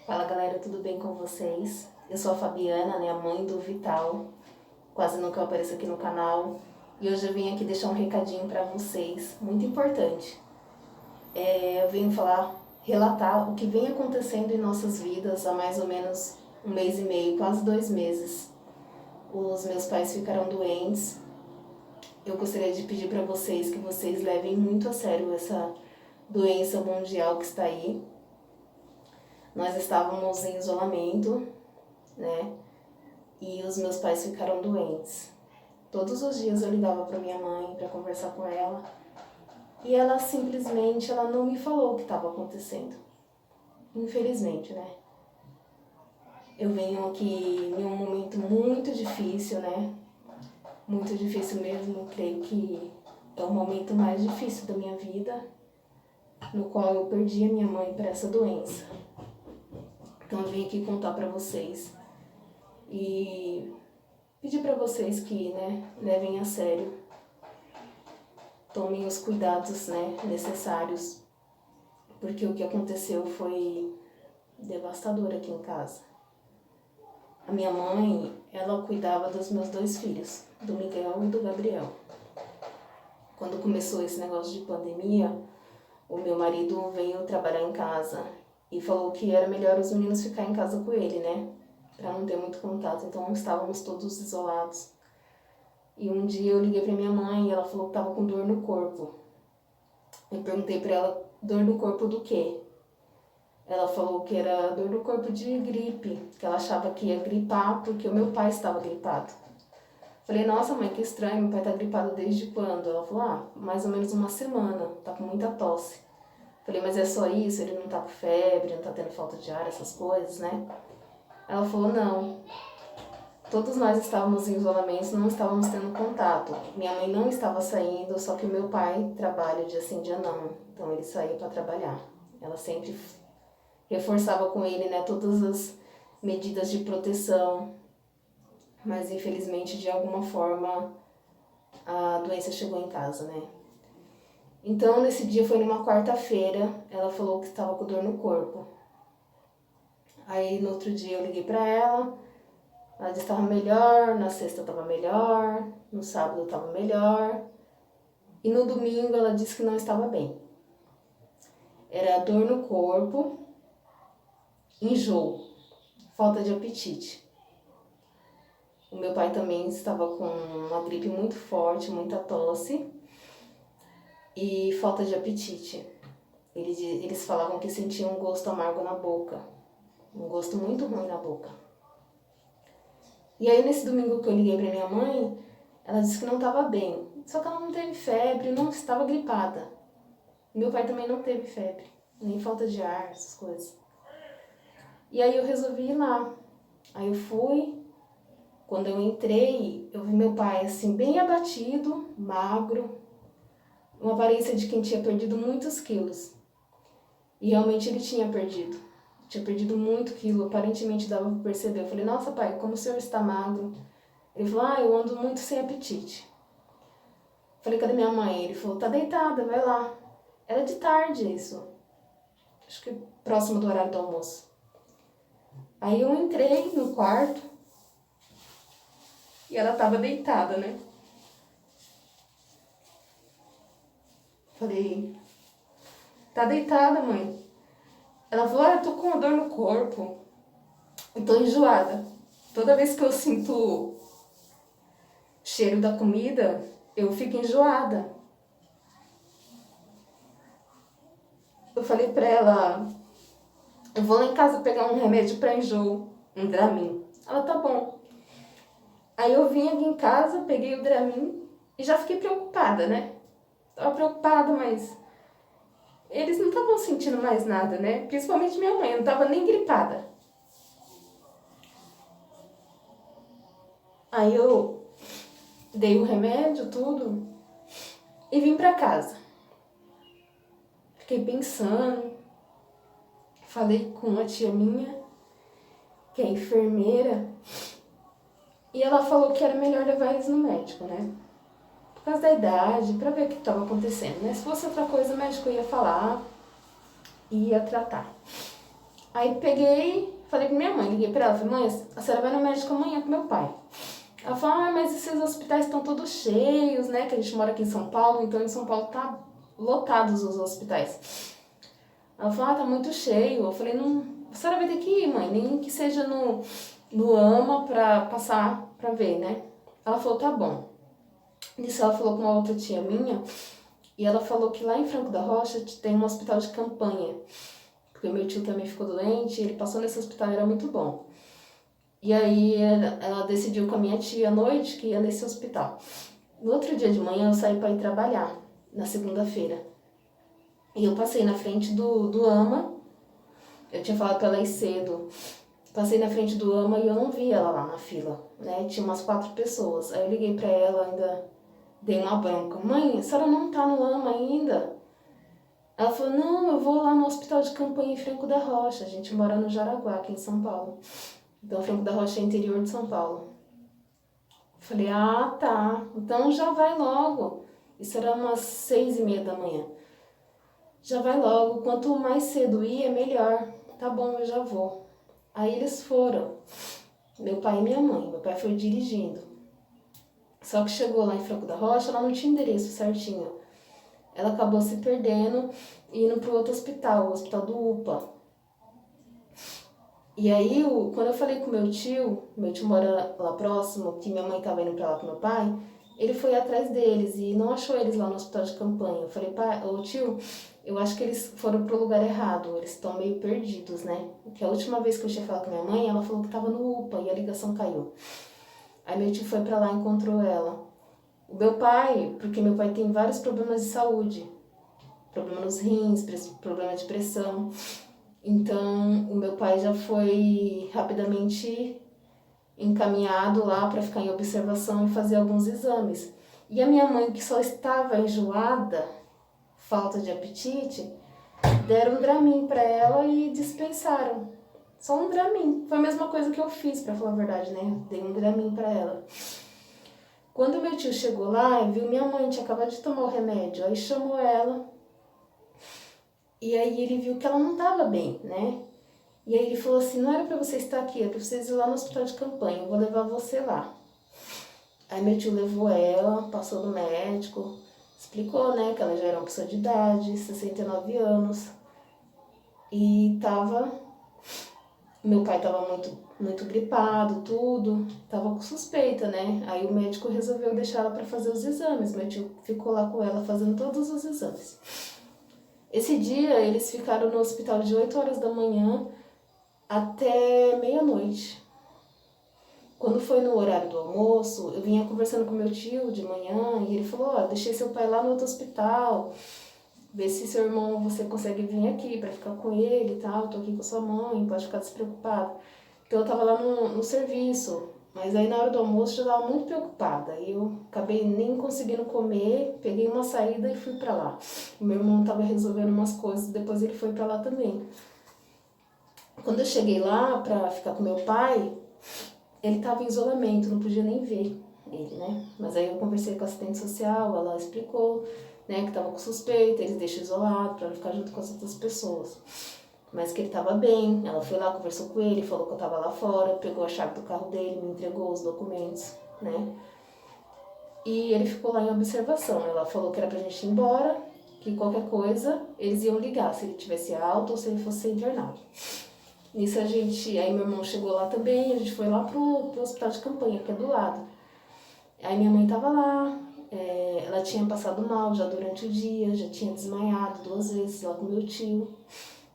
Fala galera, tudo bem com vocês? Eu sou a Fabiana, né, a mãe do Vital. Quase nunca eu apareço aqui no canal. E hoje eu vim aqui deixar um recadinho pra vocês, muito importante. Eu vim relatar o que vem acontecendo em nossas vidas há mais ou menos 1 mês e meio, quase 2 meses. Os meus pais ficaram doentes. Eu gostaria de pedir pra vocês que vocês levem muito a sério essa doença mundial que está aí. Nós estávamos em isolamento, né? E os meus pais ficaram doentes. Todos os dias eu ligava para minha mãe para conversar com ela e ela simplesmente não me falou o que estava acontecendo. Infelizmente, né? Eu venho aqui em um momento muito difícil, né? Muito difícil mesmo. Eu creio que é o momento mais difícil da minha vida, no qual eu perdi a minha mãe para essa doença. Então eu vim aqui contar para vocês e pedir para vocês que, né, levem a sério, tomem os cuidados, né, necessários, porque o que aconteceu foi devastador aqui em casa. A minha mãe, ela cuidava dos meus 2 filhos, do Miguel e do Gabriel. Quando começou esse negócio de pandemia, o meu marido veio trabalhar em casa e falou que era melhor os meninos ficar em casa com ele, né, para não ter muito contato. Então estávamos todos isolados. E um dia eu liguei pra minha mãe e ela falou que tava com dor no corpo. Eu perguntei pra ela, dor no corpo do quê? Ela falou que era dor no corpo de gripe, que ela achava que ia gripar porque o meu pai estava gripado. Falei, nossa mãe, que estranho, meu pai tá gripado desde quando? Ela falou, mais ou menos 1 semana, tá com muita tosse. Falei, mas é só isso? Ele não tá com febre, não tá tendo falta de ar, essas coisas, né? Ela falou, não. Todos nós estávamos em isolamento, não estávamos tendo contato. Minha mãe não estava saindo, só que o meu pai trabalha dia sim, dia não. Então ele saía para trabalhar. Ela sempre reforçava com ele, né, todas as medidas de proteção. Mas infelizmente, de alguma forma, a doença chegou em casa, né? Então nesse dia foi numa quarta-feira, ela falou que estava com dor no corpo. Aí no outro dia eu liguei para ela. Ela disse que estava melhor, na sexta estava melhor, no sábado estava melhor. E no domingo ela disse que não estava bem. Era dor no corpo, enjoo, falta de apetite. O meu pai também estava com uma gripe muito forte, muita tosse e falta de apetite. Eles falavam que sentiam um gosto amargo na boca, um gosto muito ruim na boca. E aí nesse domingo que eu liguei pra minha mãe, ela disse que não estava bem. Só que ela não teve febre, não estava gripada. Meu pai também não teve febre, nem falta de ar, essas coisas. E aí eu resolvi ir lá. Aí eu fui. Quando eu entrei, eu vi meu pai assim, bem abatido, magro, uma aparência de quem tinha perdido muitos quilos. E realmente ele tinha perdido. Tinha perdido muito quilo, aparentemente dava para perceber. Eu falei, nossa pai, como o senhor está magro? Ele falou, eu ando muito sem apetite. Falei, cadê minha mãe? Ele falou, tá deitada, vai lá. Era de tarde isso. Acho que próximo do horário do almoço. Aí eu entrei no quarto e ela tava deitada, né? Falei, tá deitada, mãe? Ela falou, eu tô com uma dor no corpo. Eu tô enjoada. Toda vez que eu sinto o cheiro da comida, eu fico enjoada. Eu falei pra ela, eu vou lá em casa pegar um remédio pra enjoo, um Dramin. Ela, tá bom. Aí eu vim aqui em casa, peguei o Dramin e já fiquei preocupada, né? Tava preocupada, mas eles não estavam sentindo mais nada, né? Principalmente minha mãe, não tava nem gripada. Aí eu dei o remédio, tudo, e vim pra casa. Fiquei pensando, falei com uma tia minha, que é enfermeira, E ela falou que era melhor levar eles no médico, né? Por causa da idade, pra ver o que estava acontecendo, né? Se fosse outra coisa, o médico ia falar e ia tratar. Aí peguei, falei pra minha mãe, liguei pra ela, falei, mãe, a senhora vai no médico amanhã com meu pai. Ela falou, mas esses hospitais estão todos cheios, né? Que a gente mora aqui em São Paulo, então em São Paulo tá lotados os hospitais. Ela falou, tá muito cheio. Eu falei, não, a senhora vai ter que ir, mãe, nem que seja no AMA pra passar pra ver, né? Ela falou, tá bom. Nisso ela falou com uma outra tia minha, e ela falou que lá em Franco da Rocha tem um hospital de campanha, porque meu tio também ficou doente, ele passou nesse hospital, era muito bom. E aí ela decidiu com a minha tia à noite que ia nesse hospital. No outro dia de manhã eu saí para ir trabalhar, na segunda-feira. E eu passei na frente do AMA, eu tinha falado para ela ir cedo. Passei na frente do AMA e eu não vi ela lá na fila, né? Tinha umas 4 pessoas. Aí eu liguei para ela, ainda dei uma bronca. Mãe, a senhora não tá no AMA ainda? Ela falou, não, eu vou lá no hospital de campanha em Franco da Rocha. A gente mora no Jaraguá, aqui em São Paulo. Então, Franco da Rocha é interior de São Paulo. Falei, ah, tá. Então já vai logo. Isso era umas 6:30 da manhã. Já vai logo. Quanto mais cedo ir, é melhor. Tá bom, eu já vou. Aí eles foram. Meu pai e minha mãe. Meu pai foi dirigindo. Só que chegou lá em Franco da Rocha, ela não tinha endereço certinho. Ela acabou se perdendo e indo para o outro hospital, o hospital do UPA. E aí, quando eu falei com meu tio mora lá próximo, que minha mãe estava indo para lá com meu pai, ele foi atrás deles e não achou eles lá no hospital de campanha. Eu falei, pai, ô tio, eu acho que eles foram pro lugar errado, eles estão meio perdidos, né? Porque a última vez que eu tinha falado com minha mãe, ela falou que estava no UPA e a ligação caiu. Aí meu tio foi para lá e encontrou ela. O meu pai, porque meu pai tem vários problemas de saúde, problema nos rins, problema de pressão. Então, o meu pai já foi rapidamente encaminhado lá para ficar em observação e fazer alguns exames. E a minha mãe, que só estava enjoada, falta de apetite, deram um Dramin para ela e dispensaram. Só um Dramin. Foi a mesma coisa que eu fiz, para falar a verdade, né? Dei um Dramin para ela. Quando meu tio chegou lá, viu minha mãe, tinha acabado de tomar o remédio, aí chamou ela. E aí ele viu que ela não estava bem, né? E aí ele falou assim, não era para você estar aqui, é para vocês ir lá no hospital de campanha, eu vou levar você lá. Aí meu tio levou ela, passou no médico, explicou, né, que ela já era uma pessoa de idade, 69 anos. E meu pai tava muito gripado, tudo, tava com suspeita, né? Aí o médico resolveu deixar ela para fazer os exames, meu tio ficou lá com ela fazendo todos os exames. Esse dia eles ficaram no hospital de 8 horas da manhã até meia-noite. Quando foi no horário do almoço, eu vinha conversando com meu tio de manhã e ele falou, deixei seu pai lá no outro hospital, vê se seu irmão, você consegue vir aqui para ficar com ele e tal, tô aqui com sua mãe, pode ficar despreocupado. Então eu tava lá no serviço, mas aí na hora do almoço eu já tava muito preocupada, e eu acabei nem conseguindo comer, peguei uma saída e fui para lá. O meu irmão tava resolvendo umas coisas, depois ele foi para lá também. Quando eu cheguei lá para ficar com meu pai, ele estava em isolamento, não podia nem ver ele, né? Mas aí eu conversei com a assistente social, ela explicou, né, que estava com suspeita, eles deixam isolado para não ficar junto com as outras pessoas. Mas que ele estava bem, ela foi lá, conversou com ele, falou que eu estava lá fora, pegou a chave do carro dele, me entregou os documentos, né? E ele ficou lá em observação. Ela falou que era pra gente ir embora, que qualquer coisa eles iam ligar, se ele tivesse alta ou se ele fosse ser internado. Nisso aí meu irmão chegou lá também, a gente foi lá pro hospital de campanha, que é do lado. Aí minha mãe tava lá, ela tinha passado mal já durante o dia, já tinha desmaiado 2 vezes lá com meu tio.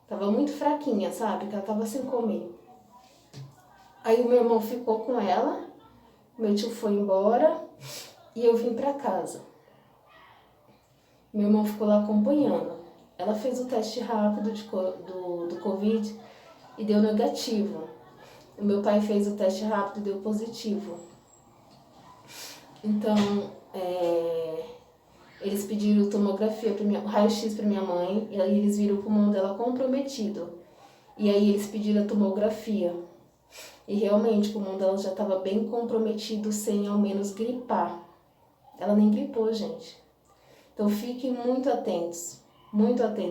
Tava muito fraquinha, sabe, que ela tava sem comer. Aí o meu irmão ficou com ela, meu tio foi embora e eu vim pra casa. Meu irmão ficou lá acompanhando. Ela fez o teste rápido do Covid e deu negativo. O meu pai fez o teste rápido e deu positivo. Então, eles pediram tomografia, raio-x para minha mãe, e aí eles viram o pulmão dela comprometido. E aí eles pediram a tomografia. E realmente o pulmão dela já estava bem comprometido sem ao menos gripar. Ela nem gripou, gente. Então fiquem muito atentos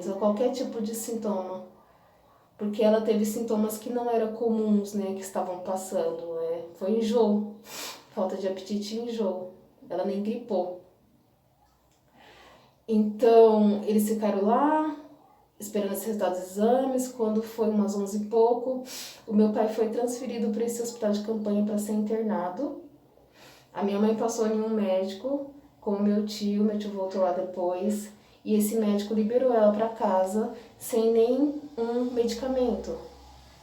a qualquer tipo de sintoma. Porque ela teve sintomas que não eram comuns, né, que estavam passando. Foi enjoo, falta de apetite e enjoo. Ela nem gripou. Então, eles ficaram lá, esperando os resultados dos exames. Quando foi umas 11 e pouco, o meu pai foi transferido para esse hospital de campanha para ser internado. A minha mãe passou em um médico com o meu tio voltou lá depois, e esse médico liberou ela para casa sem nem um medicamento.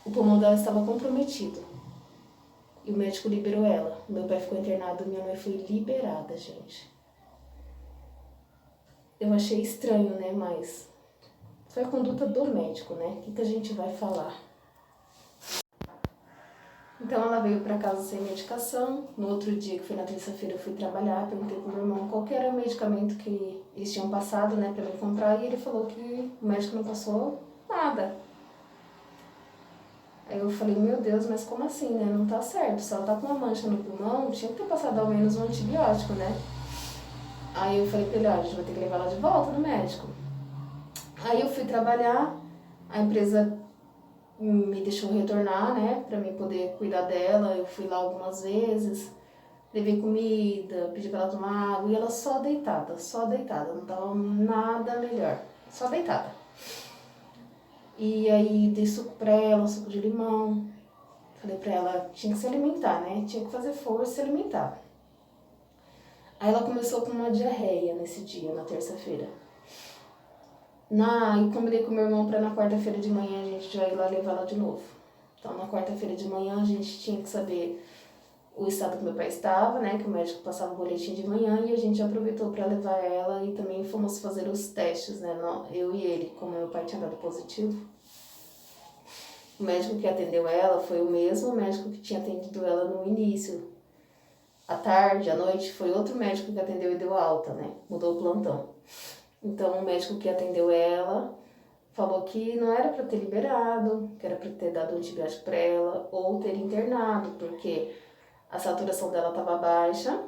O pulmão dela estava comprometido. E o médico liberou ela. Meu pai ficou internado e minha mãe foi liberada, gente. Eu achei estranho, né? Mas foi a conduta do médico, né? O que a gente vai falar? Então ela veio para casa sem medicação. No outro dia, que foi na terça-feira, eu fui trabalhar. Perguntei pro meu irmão qual que era o medicamento que eles tinham passado, né, para mim comprar. E ele falou que o médico não passou nada. Aí eu falei, meu Deus, mas como assim, né? Não tá certo. Se ela tá com uma mancha no pulmão, tinha que ter passado ao menos um antibiótico, né? Aí eu falei pra ele, ó, a gente vai ter que levar ela de volta no médico. Aí eu fui trabalhar, a empresa me deixou retornar, né, pra mim poder cuidar dela. Eu fui lá algumas vezes, levei comida, pedi pra ela tomar água, e ela só deitada, não tava nada melhor, só deitada. E aí dei suco pra ela, suco de limão. Falei pra ela, tinha que se alimentar, né, tinha que fazer força e se alimentar. Aí ela começou com uma diarreia nesse dia, na terça-feira. E combinei com meu irmão pra na quarta-feira de manhã a gente já ir lá levar ela de novo. Então na quarta-feira de manhã a gente tinha que saber o estado que meu pai estava, né, que o médico passava o boletim de manhã, e a gente aproveitou para levar ela e também fomos fazer os testes, né, eu e ele, como meu pai tinha dado positivo. O médico que atendeu ela foi o mesmo médico que tinha atendido ela no início. À tarde, à noite, foi outro médico que atendeu e deu alta, né, mudou o plantão. Então o médico que atendeu ela falou que não era para ter liberado, que era para ter dado antibiótico para ela ou ter internado, porque a saturação dela estava baixa,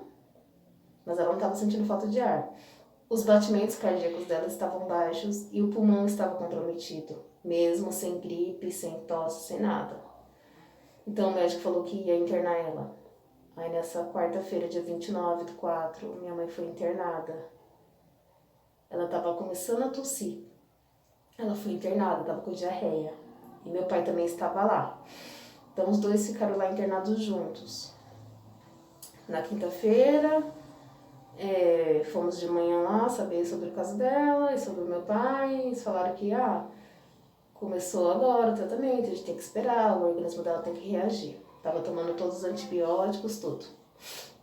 mas ela não estava sentindo falta de ar. Os batimentos cardíacos dela estavam baixos e o pulmão estava comprometido, mesmo sem gripe, sem tosse, sem nada. Então o médico falou que ia internar ela. Aí nessa quarta-feira, dia 29/4, minha mãe foi internada. Ela estava começando a tossir. Ela foi internada, estava com diarreia. E meu pai também estava lá. Então os dois ficaram lá internados juntos. Na quinta-feira, fomos de manhã lá saber sobre o caso dela e sobre o meu pai. Eles falaram que começou agora o tratamento, a gente tem que esperar, o organismo dela tem que reagir. Tava tomando todos os antibióticos, tudo.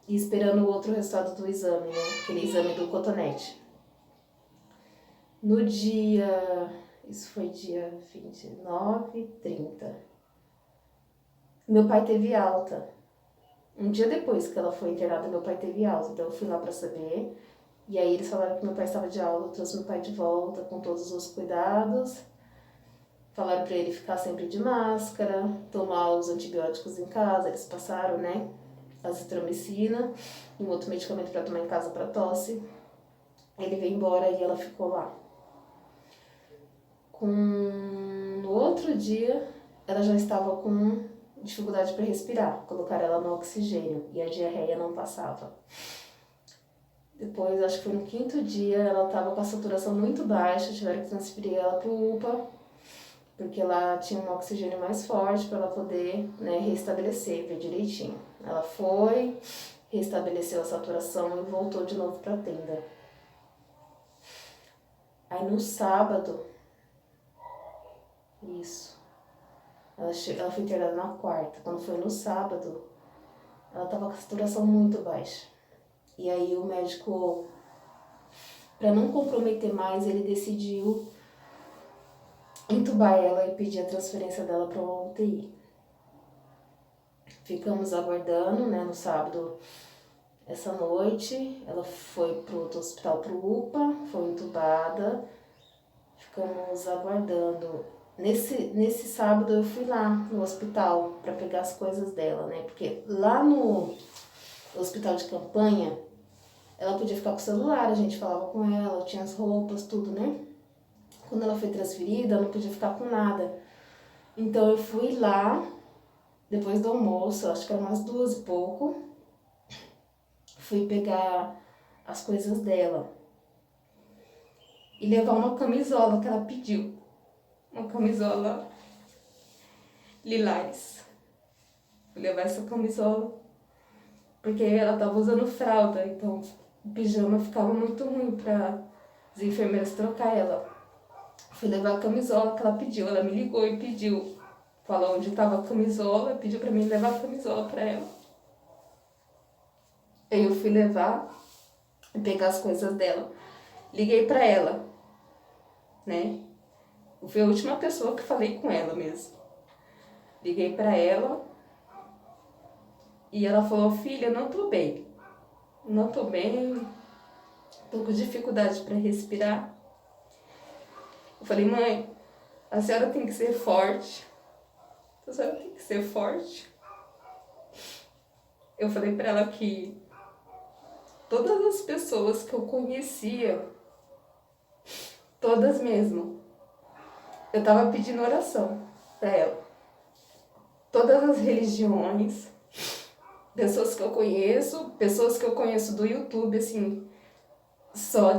E esperando o outro resultado do exame, né? Aquele exame do cotonete. No dia... Isso foi dia 29/30. Meu pai teve alta. Um dia depois que ela foi internada, meu pai teve alta. Então eu fui lá pra saber. E aí eles falaram que meu pai estava de aula. Eu trouxe meu pai de volta com todos os cuidados. Falaram pra ele ficar sempre de máscara, tomar os antibióticos em casa. Eles passaram, né? Azitromicina e um outro medicamento pra tomar em casa pra tosse. Ele veio embora e ela ficou lá. No outro dia, ela já estava com dificuldade para respirar. Colocaram ela no oxigênio e a diarreia não passava. Depois, acho que foi no quinto dia, ela estava com a saturação muito baixa, tiveram que transferir ela para o UPA, porque lá tinha um oxigênio mais forte para ela poder, né, restabelecer, ver direitinho. Ela foi, restabeleceu a saturação e voltou de novo para a tenda. Aí no sábado, ela foi internada na quarta. Quando foi no sábado, ela estava com a saturação muito baixa. E aí o médico, para não comprometer mais, ele decidiu entubar ela e pedir a transferência dela para uma UTI. Ficamos aguardando, né, no sábado, essa noite. Ela foi para o outro hospital, para o UPA, foi entubada. Ficamos aguardando Nesse sábado eu fui lá no hospital para pegar as coisas dela, né? Porque lá no hospital de campanha, ela podia ficar com o celular, a gente falava com ela, tinha as roupas, tudo, né? Quando ela foi transferida, ela não podia ficar com nada. Então eu fui lá, depois do almoço, acho que era umas 2h e pouco, fui pegar as coisas dela e levar uma camisola que ela pediu. Uma camisola lilás. Fui levar essa camisola porque ela tava usando fralda, então o pijama ficava muito ruim para as enfermeiras trocar ela. Fui levar a camisola que ela pediu, ela me ligou e pediu, falou onde estava a camisola, pediu para mim levar a camisola para ela. Aí eu fui levar e pegar as coisas dela. Liguei para ela, né? Foi a última pessoa que falei com ela mesmo. Liguei para ela e ela falou: filha, não tô bem. Não tô bem, tô com dificuldade para respirar. Eu falei: mãe, a senhora tem que ser forte. A senhora tem que ser forte. Eu falei para ela que todas as pessoas que eu conhecia, todas mesmo, eu tava pedindo oração para ela. Todas as religiões, pessoas que eu conheço do YouTube, assim, só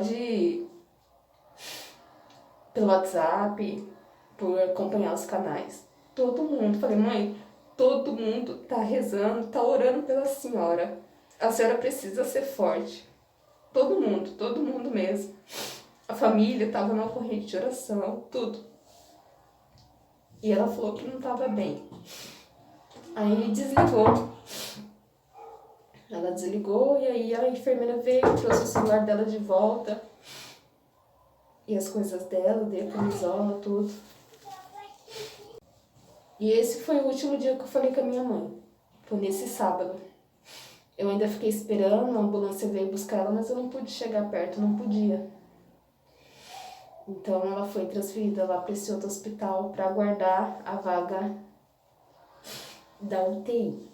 pelo WhatsApp, por acompanhar os canais. Todo mundo, falei: mãe, todo mundo tá rezando, tá orando pela senhora. A senhora precisa ser forte. Todo mundo mesmo. A família tava numa corrente de oração, tudo. E ela falou que não tava bem. Aí desligou. Ela desligou e aí a enfermeira veio, trouxe o celular dela de volta. E as coisas dela, dei a camisola, tudo. E esse foi o último dia que eu falei com a minha mãe. Foi nesse sábado. Eu ainda fiquei esperando, a ambulância veio buscar ela, mas eu não pude chegar perto, não podia. Então ela foi transferida lá para esse outro hospital para aguardar a vaga da UTI.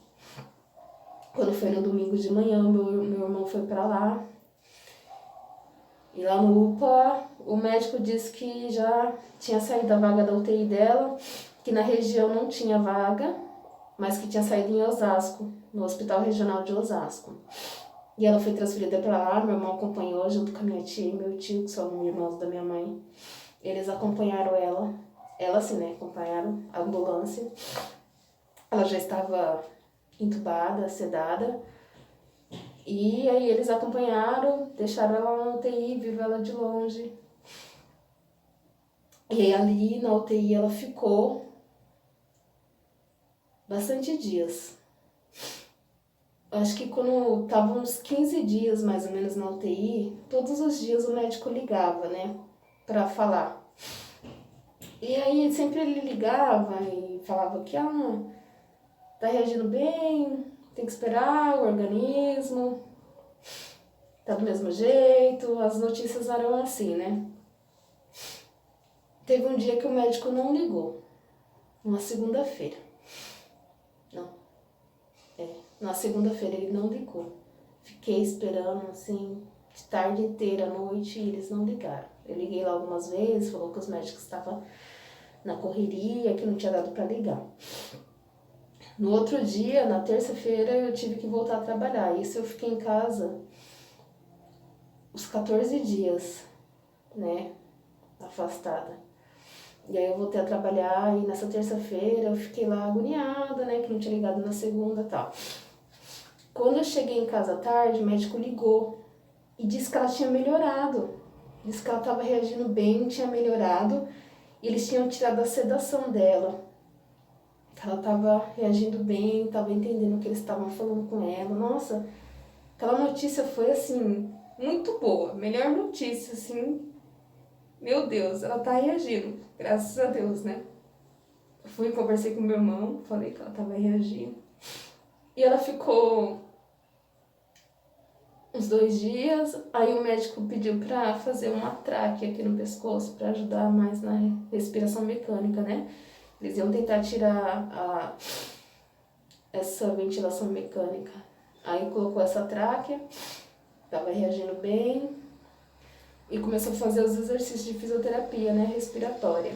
Quando foi no domingo de manhã, meu irmão foi para lá. E lá no UPA, o médico disse que já tinha saído a vaga da UTI dela, que na região não tinha vaga, mas que tinha saído em Osasco, no Hospital Regional de Osasco. E ela foi transferida para lá, meu irmão acompanhou junto com a minha tia e meu tio, que são irmãos da minha mãe. Eles acompanharam ela assim, né, acompanharam a ambulância. Ela já estava entubada, sedada. E aí eles acompanharam, deixaram ela na UTI, viram ela de longe. E aí ali na UTI ela ficou bastante dias. Acho que quando tava uns 15 dias mais ou menos na UTI, todos os dias o médico ligava, né, pra falar. E aí sempre ele ligava e falava que tá reagindo bem, tem que esperar o organismo, tá do mesmo jeito, as notícias eram assim, né. Teve um dia que o médico não ligou, uma segunda-feira. Na segunda-feira ele não ligou. Fiquei esperando, assim, de tarde inteira, à noite, e eles não ligaram. Eu liguei lá algumas vezes, falou que os médicos estavam na correria, que não tinha dado para ligar. No outro dia, na terça-feira, eu tive que voltar a trabalhar. Isso eu fiquei em casa os 14 dias, né, afastada. E aí eu voltei a trabalhar e nessa terça-feira eu fiquei lá agoniada, né, que não tinha ligado na segunda e tal. Quando eu cheguei em casa à tarde, o médico ligou e disse que ela tinha melhorado. Disse que ela estava reagindo bem, tinha melhorado. E eles tinham tirado a sedação dela. Que ela estava reagindo bem, estava entendendo o que eles estavam falando com ela. Nossa, aquela notícia foi assim, muito boa. Melhor notícia, assim. Meu Deus, ela tá reagindo. Graças a Deus, né? Fui, conversei com meu irmão, falei que ela estava reagindo. E ela ficou uns 2 dias, aí o médico pediu pra fazer uma traque aqui no pescoço, pra ajudar mais na respiração mecânica, né? Eles iam tentar tirar essa ventilação mecânica. Aí colocou essa tráquea, tava reagindo bem, e começou a fazer os exercícios de fisioterapia, né, respiratória.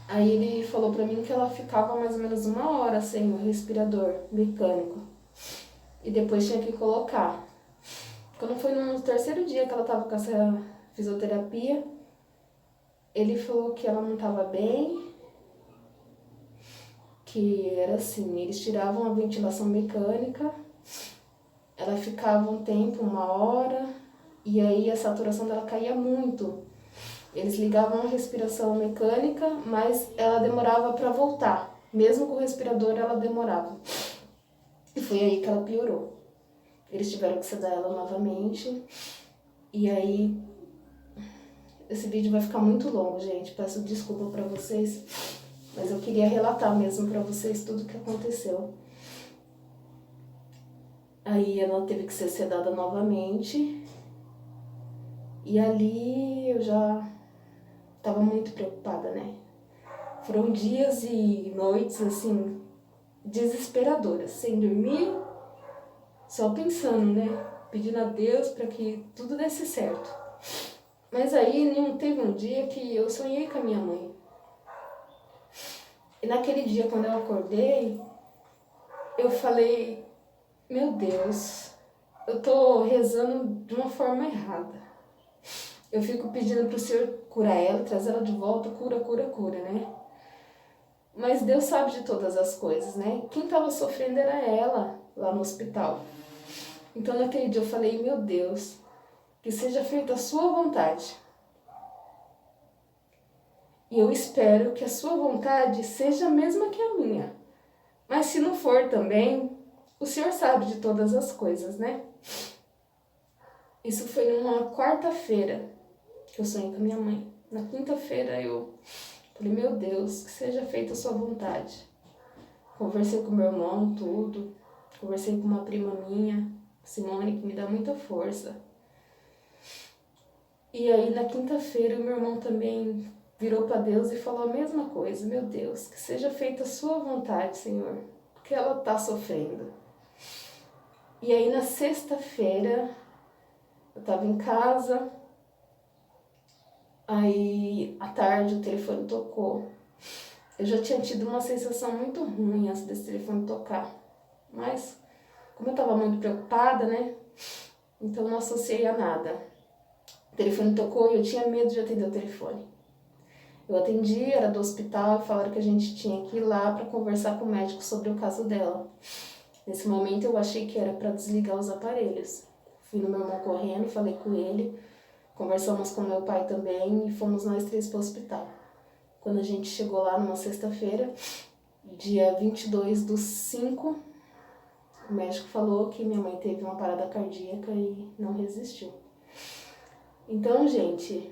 Aí ele falou pra mim que ela ficava mais ou menos 1 hora sem o respirador mecânico. E depois tinha que colocar. Quando foi no 3º dia que ela tava com essa fisioterapia, ele falou que ela não tava bem, que era assim, eles tiravam a ventilação mecânica, ela ficava um tempo, 1 hora, e aí a saturação dela caía muito. Eles ligavam a respiração mecânica, mas ela demorava para voltar. Mesmo com o respirador, ela demorava. E foi aí que ela piorou. Eles tiveram que sedar ela novamente. E aí, esse vídeo vai ficar muito longo, gente. Peço desculpa para vocês, mas eu queria relatar mesmo para vocês tudo o que aconteceu. Aí ela teve que ser sedada novamente. E ali eu já tava muito preocupada, né? Foram dias e noites, assim, desesperadoras, sem dormir, só pensando, né? Pedindo a Deus para que tudo desse certo. Mas aí não teve um dia que eu sonhei com a minha mãe. E naquele dia, quando eu acordei, eu falei, meu Deus, eu tô rezando de uma forma errada. Eu fico pedindo pro Senhor curar ela, trazer ela de volta, cura, cura, cura, né? Mas Deus sabe de todas as coisas, né? Quem estava sofrendo era ela, lá no hospital. Então naquele dia eu falei, meu Deus, que seja feita a sua vontade. E eu espero que a sua vontade seja a mesma que a minha. Mas se não for também, o Senhor sabe de todas as coisas, né? Isso foi numa quarta-feira que eu sonhei com a minha mãe. Na quinta-feira eu falei, meu Deus, que seja feita a sua vontade. Conversei com meu irmão, tudo. Conversei com uma prima minha, Simone, que me dá muita força. E aí na quinta-feira o meu irmão também virou para Deus e falou a mesma coisa. Meu Deus, que seja feita a sua vontade, Senhor, porque ela está sofrendo. E aí na sexta-feira eu estava em casa, aí à tarde o telefone tocou. Eu já tinha tido uma sensação muito ruim antes desse telefone tocar, mas como eu estava muito preocupada, né, então não associei a nada. O telefone tocou e eu tinha medo de atender o telefone. Eu atendi, era do hospital, e falaram que a gente tinha que ir lá para conversar com o médico sobre o caso dela. Nesse momento eu achei que era para desligar os aparelhos. Fui no meu irmão correndo, falei com ele, conversamos com meu pai também e fomos nós 3 para o hospital. Quando a gente chegou lá numa sexta-feira, dia 22/5, o médico falou que minha mãe teve uma parada cardíaca e não resistiu. Então, gente,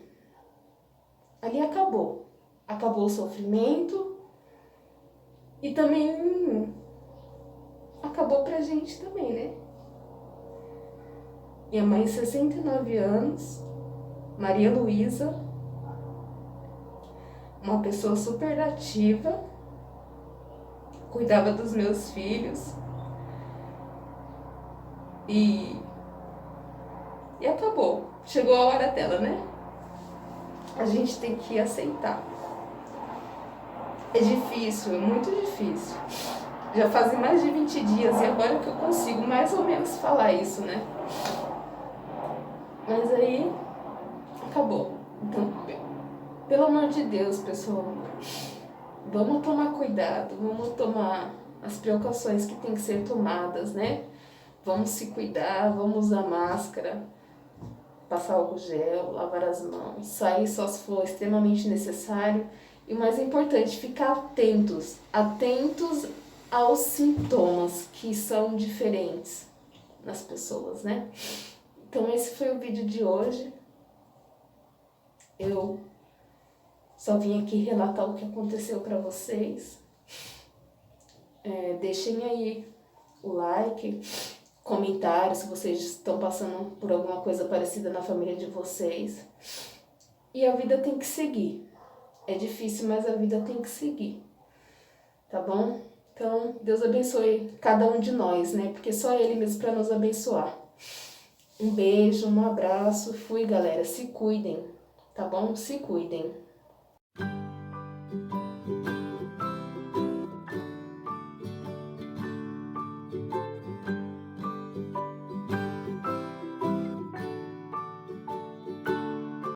ali acabou. Acabou o sofrimento e também acabou pra gente também, né? Minha mãe, 69 anos, Maria Luísa, uma pessoa super ativa, cuidava dos meus filhos e acabou. Chegou a hora dela, né? A gente tem que aceitar. É difícil, é muito difícil. Já fazem mais de 20 dias e agora que eu consigo mais ou menos falar isso, né? Mas aí, acabou. Então, pelo amor de Deus, pessoal, vamos tomar cuidado, vamos tomar as precauções que tem que ser tomadas, né? Vamos se cuidar, vamos usar máscara, passar álcool gel, lavar as mãos, sair só se for extremamente necessário. E o mais importante, ficar atentos aos sintomas que são diferentes nas pessoas, né? Então esse foi o vídeo de hoje. Eu só vim aqui relatar o que aconteceu para vocês. Deixem aí o like, comentários se vocês estão passando por alguma coisa parecida na família de vocês. E a vida tem que seguir. É difícil, mas a vida tem que seguir. Tá bom? Então, Deus abençoe cada um de nós, né? Porque só Ele mesmo para nos abençoar. Um beijo, um abraço. Fui, galera. Se cuidem, tá bom? Se cuidem.